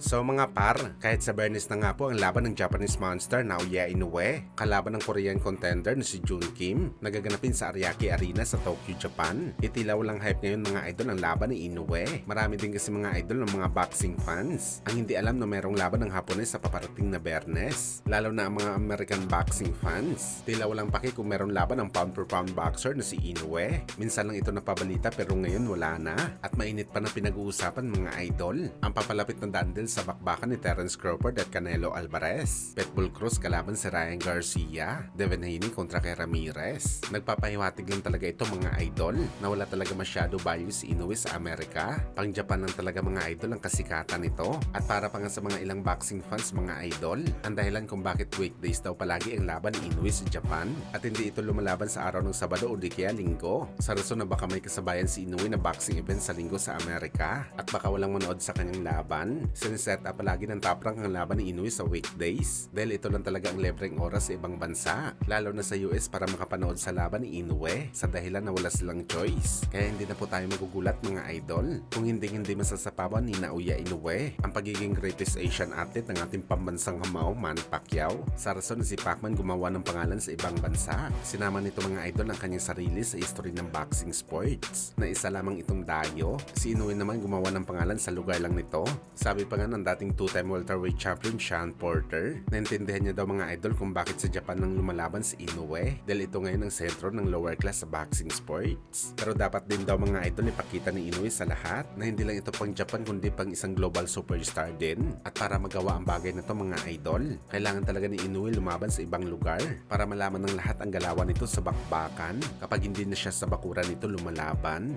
So mga par, kahit sa Bernis na nga po ang laban ng Japanese monster Naoya Inoue, kalaban ng Korean contender na si Jun Kim, nagaganapin sa Ariake Arena sa Tokyo, Japan. Itilaw lang hype ngayon mga idol ang laban ni Inoue. Marami din kasi mga idol ng mga boxing fans ang hindi alam na merong laban ng Hapones sa paparating na Bernes. Lalo na ang mga American boxing fans. Tilaw lang paki kung meron laban ng pound for pound boxer na si Inoue. Minsan lang ito napabalita pero ngayon wala na. At mainit pa na pinag-uusapan mga idol. Ang papalapit na dandel sa bakbakan ni Terence Crawford at Canelo Alvarez. Pitbull Cruz kalaban si Ryan Garcia. Devin Haney kontra kay Ramirez. Nagpapahiwatig lang talaga ito mga idol na wala talaga masyado value si Inoue sa Amerika. Pang Japan lang talaga mga idol ang kasikatan nito. At para pa nga sa mga ilang boxing fans mga idol, ang dahilan kung bakit weekdays daw palagi ang laban ni Inoue sa Japan at hindi ito lumalaban sa araw ng Sabado o di kaya Linggo. Sa rason na baka may kasabayan si Inoue na boxing event sa Linggo sa Amerika at baka walang manood sa kanyang laban. Siniset up palagi ng top rank ang laban ni Inoue sa weekdays dahil ito lang talaga ang libreng oras sa ibang bansa, lalo na sa US para makapanood sa laban ni Inoue sa dahilan na wala silang choice. Kaya hindi na po tayo magugulat mga idol kung hindi masasapawan ni Naoya Inoue ang pagiging greatest Asian athlete ng ating pambansang hamao Manny Pacquiao sa rason na si Pacman gumawa ng pangalan sa ibang bansa. Sinama nito mga idol ang kanyang sarili sa history ng boxing sports na isa lamang itong dayo. Si Inoue naman gumawa ng pangalan sa lugar lang nito. Sabi pa nga ng dating two-time welterweight champion Sean Porter, naintindihan niya daw mga idol kung bakit sa Japan nang lumalaban si Inoue dahil ito ngayon ang sentro ng lower class sa boxing sports. Pero dapat din daw mga idol ipakita ni Inoue sa lahat na hindi lang ito pang Japan kundi pang isang global superstar din. At para magawa ang bagay na to mga idol, kailangan talaga ni Inoue lumaban sa ibang lugar para malaman ng lahat ang galawan nito sa bakbakan kapag hindi na siya sa bakuran nito lumalaban.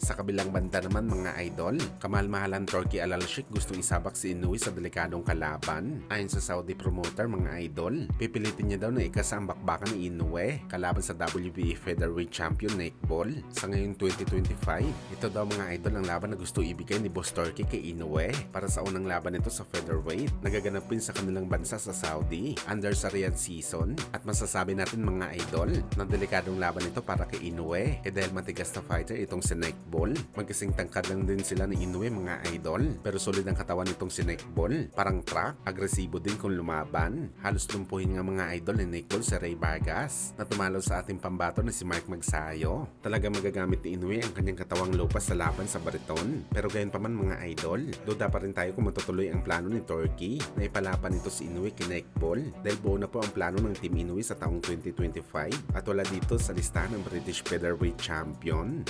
Sa kabilang banda naman mga idol, kamahal-mahalan Turki Al-Sheikh gustong isabak si Inoue sa delikadong kalaban. Ayon sa Saudi promoter mga idol, pipilitin niya daw na ikasa ang bakbakan ni Inoue kalaban sa WBA featherweight champion Nick Ball sa ngayong 2025. Ito daw mga idol ang laban na gusto ibigay ni Boss Turki kay Inoue para sa unang laban nito sa featherweight. Nagaganapin sa kanilang bansa sa Saudi under sa Riyadh season at masasabi natin mga idol na delikadong laban ito para kay Inoue dahil matigas na fighter itong si Nick Ball. Magkasing tangkad lang din sila ni Inoue mga idol pero solid ang katawan nitong si Nick Ball. Parang crack, agresibo din kung lumaban. Halos lumpuhin nga mga idol ni Nick Ball si Ray Vargas na tumalo sa ating pambato na si Mark Magsayo. Talaga magagamit ni Inoue ang kanyang katawang lupas sa laban sa bariton. Pero gayon pa man mga idol, duda pa rin tayo kung matutuloy ang plano ni Turkey na ipalapan nito si Inoue kay Nick Ball dahil buo na po ang plano ng Team Inoue sa taong 2025 at wala dito sa listahan ng British featherweight champion.